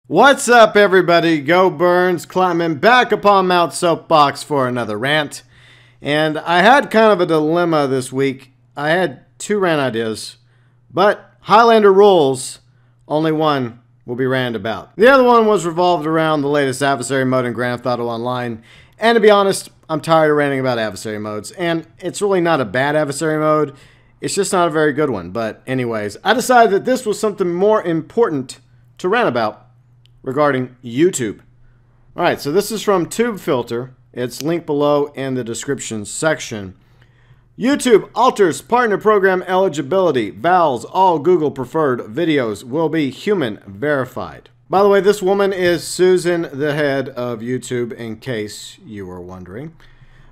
What's up, everybody? GeauxBurns climbing back upon Mount Soapbox for another rant. And I had kind of a dilemma this week. I had two rant ideas, but Highlander rules, only one will be ranted about. The other one was revolved around the latest adversary mode in Grand Theft Auto Online. And to be honest, I'm tired of ranting about adversary modes. And it's really not a bad adversary mode. It's just not a very good one. But anyways, I decided that this was something more important to rant about regarding YouTube. Alright, so this is from TubeFilter. It's linked below in the description section. YouTube alters partner program eligibility. Vowels, all Google preferred videos will be human verified. By the way, this woman is Susan, the head of YouTube, in case you were wondering.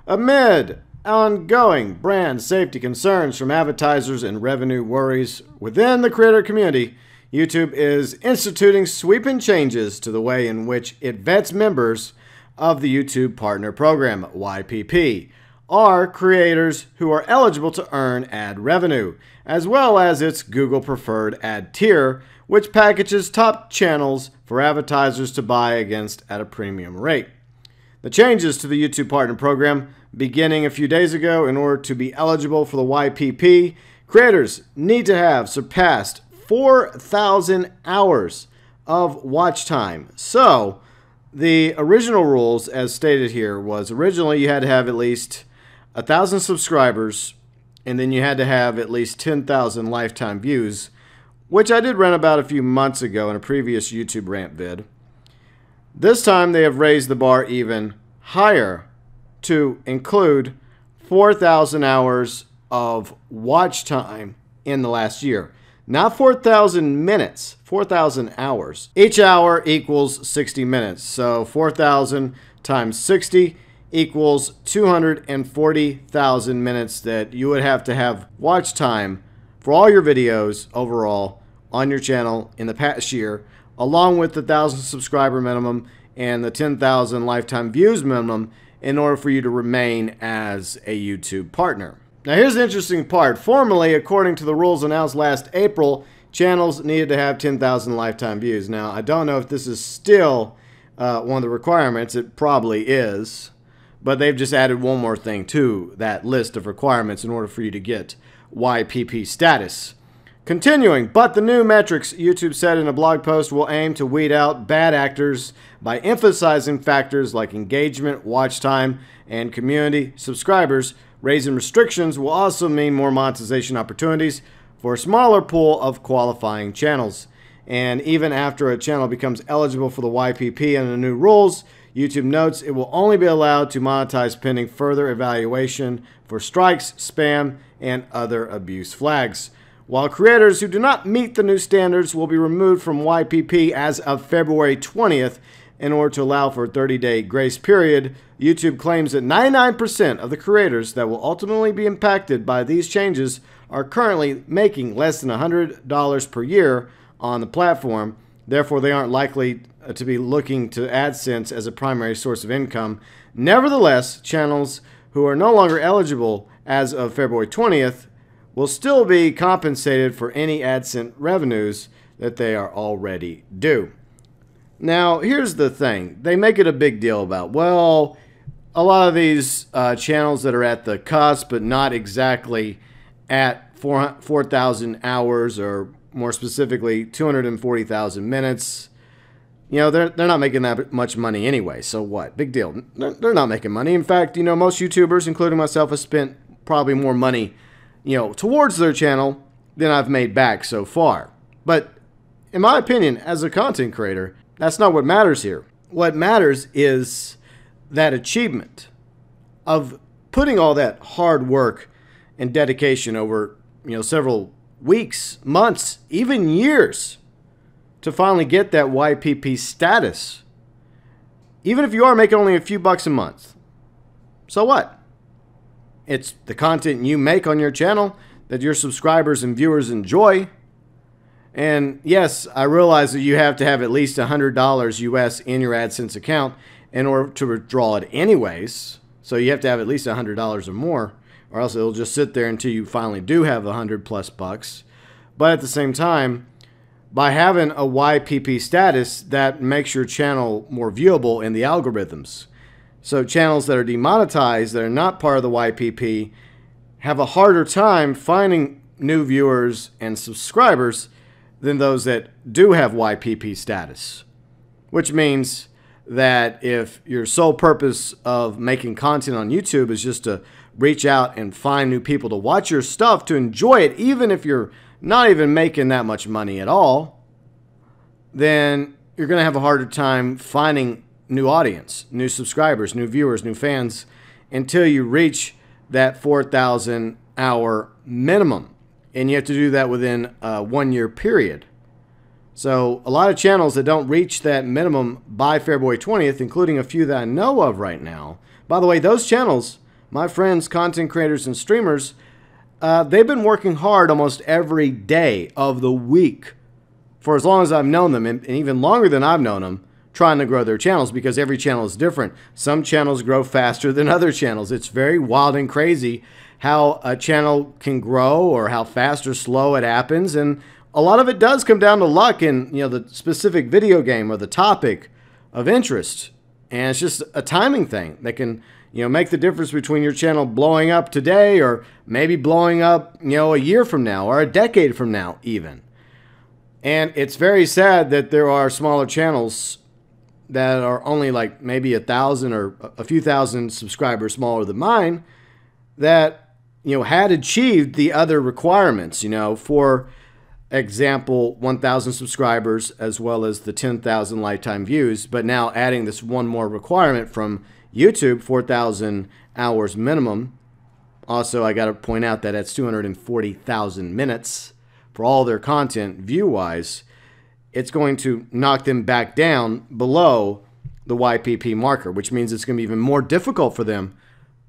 Amid ongoing brand safety concerns from advertisers and revenue worries within the creator community, YouTube is instituting sweeping changes to the way in which it vets members of the YouTube Partner Program, YPP, are creators who are eligible to earn ad revenue, as well as its Google Preferred ad tier, which packages top channels for advertisers to buy against at a premium rate. The changes to the YouTube Partner Program beginning a few days ago. In order to be eligible for the YPP, creators need to have surpassed 4,000 hours of watch time. So, the original rules, as stated here, was originally you had to have at least 1,000 subscribers, and then you had to have at least 10,000 lifetime views, which I did rant about a few months ago in a previous YouTube rant vid. This time they have raised the bar even higher to include 4,000 hours of watch time in the last year. Not 4,000 minutes, 4,000 hours. Each hour equals 60 minutes. So 4,000 times 60 equals 240,000 minutes that you would have to have watch time for all your videos overall on your channel in the past year, along with the 1,000 subscriber minimum and the 10,000 lifetime views minimum in order for you to remain as a YouTube partner. Now here's the interesting part. Formally, according to the rules announced last April, channels needed to have 10,000 lifetime views. Now, I don't know if this is still one of the requirements. It probably is. But they've just added one more thing to that list of requirements in order for you to get YPP status. Continuing, but the new metrics, YouTube said in a blog post, will aim to weed out bad actors by emphasizing factors like engagement, watch time, and community subscribers. Raising restrictions will also mean more monetization opportunities for a smaller pool of qualifying channels. And even after a channel becomes eligible for the YPP and the new rules, YouTube notes it will only be allowed to monetize pending further evaluation for strikes, spam, and other abuse flags. While creators who do not meet the new standards will be removed from YPP as of February 20th, in order to allow for a 30-day grace period, YouTube claims that 99% of the creators that will ultimately be impacted by these changes are currently making less than $100 per year on the platform. Therefore, they aren't likely to be looking to AdSense as a primary source of income. Nevertheless, channels who are no longer eligible as of February 20th will still be compensated for any AdSense revenues that they are already due. Now, here's the thing. They make it a big deal about, well, a lot of these channels that are at the cusp, but not exactly at 4,000 hours, or more specifically, 240,000 minutes, you know, they're not making that much money anyway. So what? Big deal. They're not making money. In fact, you know, most YouTubers, including myself, have spent probably more money, you know, towards their channel than I've made back so far. But in my opinion, as a content creator, that's not what matters here. What matters is that achievement of putting all that hard work and dedication over, you know, several weeks, months, even years to finally get that YPP status. Even if you are making only a few bucks a month. So what? It's the content you make on your channel that your subscribers and viewers enjoy. And yes, I realize that you have to have at least $100 US in your AdSense account in order to withdraw it anyways. So you have to have at least $100 or more, or else it'll just sit there until you finally do have $100+ bucks. But at the same time, by having a YPP status that makes your channel more viewable in the algorithms. So channels that are demonetized, that are not part of the YPP, have a harder time finding new viewers and subscribers than those that do have YPP status. Which means that if your sole purpose of making content on YouTube is just to reach out and find new people to watch your stuff, to enjoy it, even if you're not even making that much money at all, then you're going to have a harder time finding new audience, new subscribers, new viewers, new fans, until you reach that 4,000 hour minimum. And you have to do that within a 1 year period. So a lot of channels that don't reach that minimum by February 20th, including a few that I know of right now. By the way, those channels, my friends, content creators and streamers, they've been working hard almost every day of the week for as long as I've known them, and even longer than I've known them, trying to grow their channels, because every channel is different. Some channels grow faster than other channels. It's very wild and crazy how a channel can grow or how fast or slow it happens. And a lot of it does come down to luck in, the specific video game or the topic of interest. And it's just a timing thing that can, make the difference between your channel blowing up today or maybe blowing up, a year from now or a decade from now even. And it's very sad that there are smaller channels that are only like maybe 1,000 or a few thousand subscribers smaller than mine that, had achieved the other requirements, for example, 1,000 subscribers as well as the 10,000 lifetime views, but now adding this one more requirement from YouTube, 4,000 hours minimum. Also, I got to point out that that's 240,000 minutes for all their content view-wise. It's going to knock them back down below the YPP marker, which means it's going to be even more difficult for them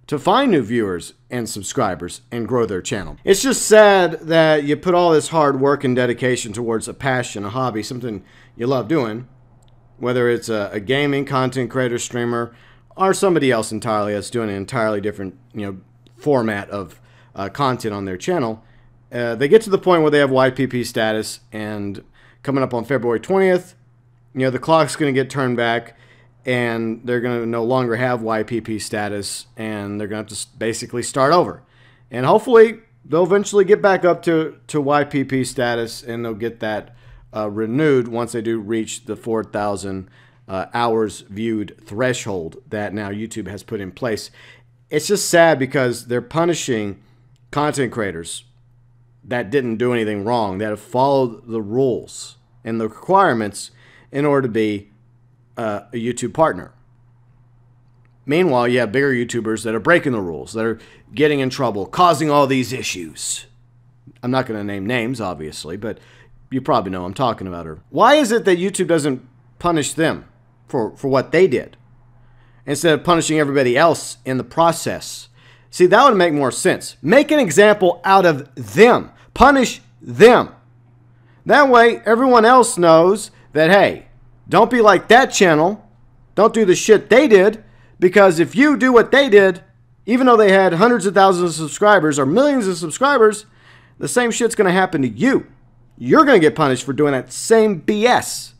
to find new viewers and subscribers and grow their channel. It's just sad that you put all this hard work and dedication towards a passion, a hobby, something you love doing, whether it's a gaming content creator, streamer, or somebody else entirely that's doing an entirely different format of content on their channel. They get to the point where they have YPP status, and coming up on February 20th, the clock's going to get turned back, and they're going to no longer have YPP status, and they're going to have to basically start over. And hopefully, they'll eventually get back up to YPP status, and they'll get that renewed once they do reach the 4,000 hours viewed threshold that now YouTube has put in place. It's just sad because they're punishing content creators that didn't do anything wrong, that have followed the rules and the requirements in order to be a YouTube partner. Meanwhile, you have bigger YouTubers that are breaking the rules, that are getting in trouble, causing all these issues. I'm not going to name names, obviously, but you probably know what I'm talking about her. Why is it that YouTube doesn't punish them for what they did instead of punishing everybody else in the process? See, that would make more sense. Make an example out of them. Punish them. That way, everyone else knows that, hey, don't be like that channel. Don't do the shit they did, because if you do what they did, even though they had hundreds of thousands of subscribers or millions of subscribers, the same shit's going to happen to you. You're going to get punished for doing that same BS.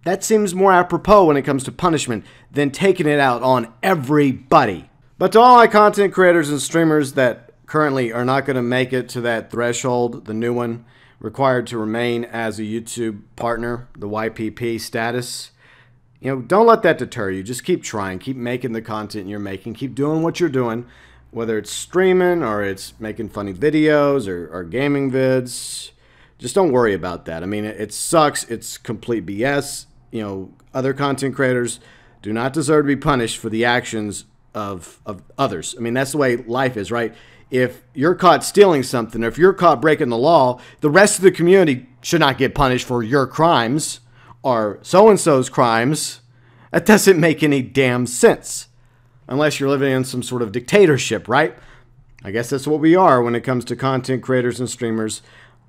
That seems more apropos when it comes to punishment than taking it out on everybody. But to all my content creators and streamers that currently are not going to make it to that threshold, the new one, required to remain as a YouTube partner, the YPP status, don't let that deter you. Just keep trying. Keep making the content you're making. Keep doing what you're doing, whether it's streaming or it's making funny videos or gaming vids. Just don't worry about that. I mean, it sucks. It's complete BS. Other content creators do not deserve to be punished for the actions of others. I mean, that's the way life is, right? If you're caught stealing something, or if you're caught breaking the law, the rest of the community should not get punished for your crimes or so-and-so's crimes. That doesn't make any damn sense. Unless you're living in some sort of dictatorship, right? I guess that's what we are when it comes to content creators and streamers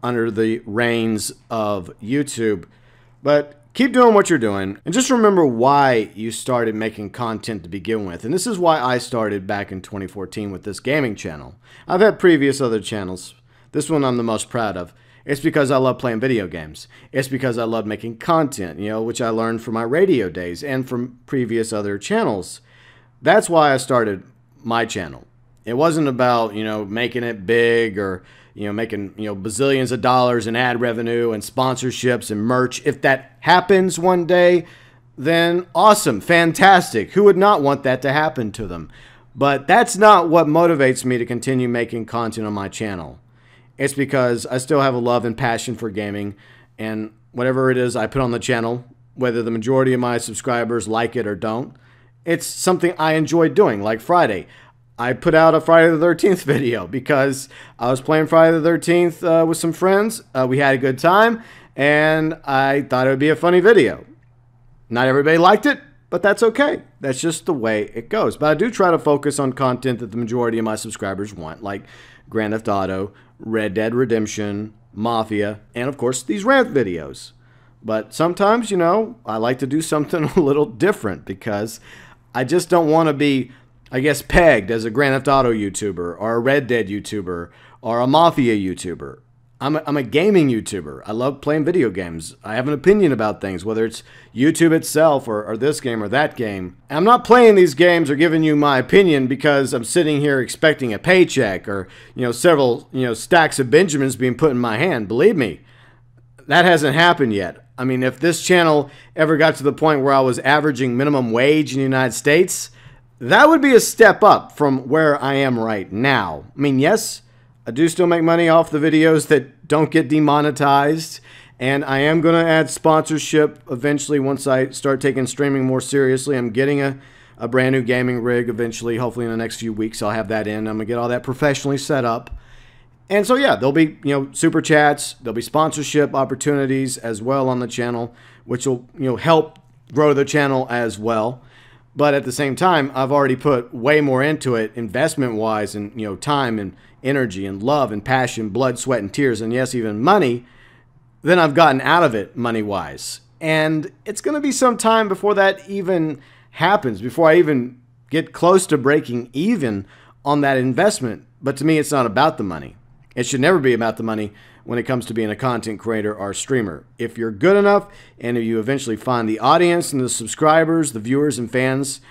under the reins of YouTube. But keep doing what you're doing, and just remember why you started making content to begin with. And this is why I started back in 2014 with this gaming channel. I've had previous other channels. This one I'm the most proud of. It's because I love playing video games. It's because I love making content, which I learned from my radio days and from previous other channels. That's why I started my channel. It wasn't about, making it big or, making, bazillions of dollars in ad revenue and sponsorships and merch. If that happens one day, then awesome, fantastic. Who would not want that to happen to them? But that's not what motivates me to continue making content on my channel. It's because I still have a love and passion for gaming, and whatever it is I put on the channel, whether the majority of my subscribers like it or don't, it's something I enjoy doing. Like Friday, I put out a Friday the 13th video because I was playing Friday the 13th with some friends. We had a good time, and I thought it would be a funny video. Not everybody liked it, but that's okay. That's just the way it goes. But I do try to focus on content that the majority of my subscribers want, like Grand Theft Auto, Red Dead Redemption, Mafia, and of course these rant videos. But sometimes, I like to do something a little different because I just don't want to be, I guess, pegged as a Grand Theft Auto YouTuber or a Red Dead YouTuber or a Mafia YouTuber. I'm a gaming YouTuber. I love playing video games. I have an opinion about things, whether it's YouTube itself or this game or that game. I'm not playing these games or giving you my opinion because I'm sitting here expecting a paycheck or, several, stacks of Benjamins being put in my hand. Believe me, that hasn't happened yet. I mean, if this channel ever got to the point where I was averaging minimum wage in the United States, that would be a step up from where I am right now. I mean, yes, I do still make money off the videos that don't get demonetized, and I am going to add sponsorship eventually once I start taking streaming more seriously. I'm getting a brand new gaming rig eventually. Hopefully in the next few weeks I'll have that in. I'm going to get all that professionally set up. And so yeah, there'll be, super chats, there'll be sponsorship opportunities as well on the channel, which will, help grow the channel as well. But at the same time, I've already put way more into it investment-wise and, time and energy and love and passion, blood, sweat, and tears, and yes, even money, than I've gotten out of it money-wise. And it's going to be some time before that even happens, before I even get close to breaking even on that investment. But to me, it's not about the money. It should never be about the money when it comes to being a content creator or streamer. If you're good enough and if you eventually find the audience and the subscribers, the viewers and fans,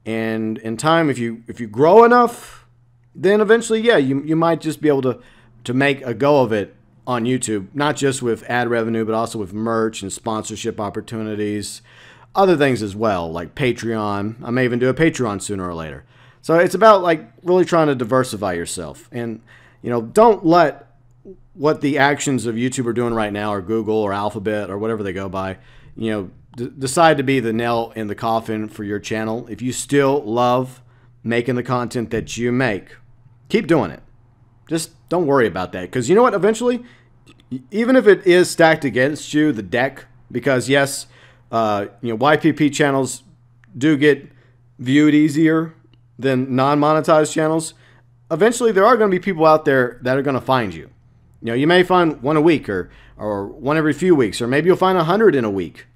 and in time, if you grow enough, then eventually, yeah, you might just be able to make a go of it on YouTube, not just with ad revenue, but also with merch and sponsorship opportunities, other things as well, like Patreon. I may even do a Patreon sooner or later. So it's about like really trying to diversify yourself. And, don't let what the actions of YouTube are doing right now, or Google or Alphabet or whatever they go by, decide to be the nail in the coffin for your channel. If you still love making the content that you make, keep doing it. Just don't worry about that. Because you know what? Eventually, even if it is stacked against you, the deck, because yes, YPP channels do get viewed easier than non-monetized channels, eventually there are going to be people out there that are going to find you. You may find one a week or one every few weeks, or maybe you'll find 100 in a week.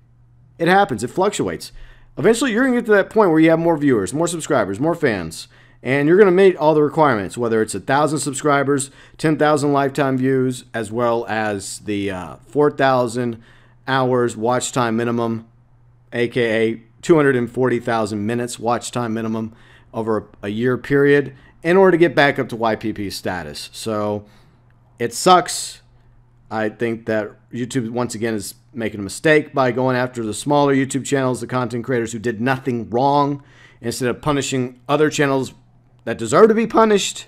It happens. It fluctuates. Eventually, you're going to get to that point where you have more viewers, more subscribers, more fans, and you're going to meet all the requirements, whether it's 1,000 subscribers, 10,000 lifetime views, as well as the 4,000 hours watch time minimum, aka 240,000 minutes watch time minimum over a year period, in order to get back up to YPP status. So it sucks. I think that YouTube, once again, is making a mistake by going after the smaller YouTube channels, the content creators who did nothing wrong, instead of punishing other channels that deserve to be punished.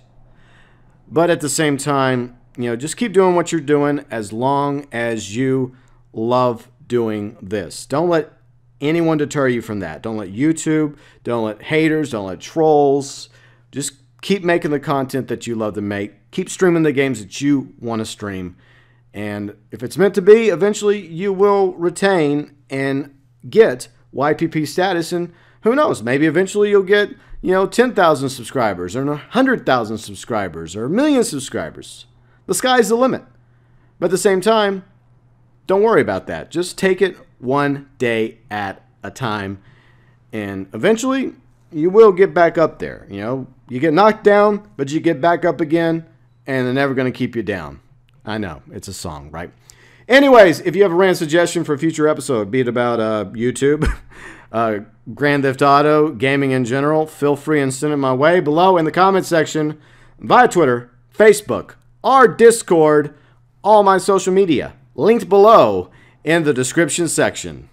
But at the same time, just keep doing what you're doing as long as you love doing this. Don't let anyone deter you from that. Don't let YouTube, don't let haters, don't let trolls. Just keep making the content that you love to make. Keep streaming the games that you want to stream. And if it's meant to be, eventually you will retain and get YPP status. And who knows, maybe eventually you'll get, 10,000 subscribers or 100,000 subscribers or 1,000,000 subscribers. The sky's the limit. But at the same time, don't worry about that. Just take it one day at a time. And eventually you will get back up there. You get knocked down, but you get back up again, and they're never going to keep you down. I know, it's a song, right? Anyways, if you have a rant suggestion for a future episode, be it about YouTube, Grand Theft Auto, gaming in general, feel free and send it my way below in the comment section via Twitter, Facebook, or Discord, all my social media, linked below in the description section.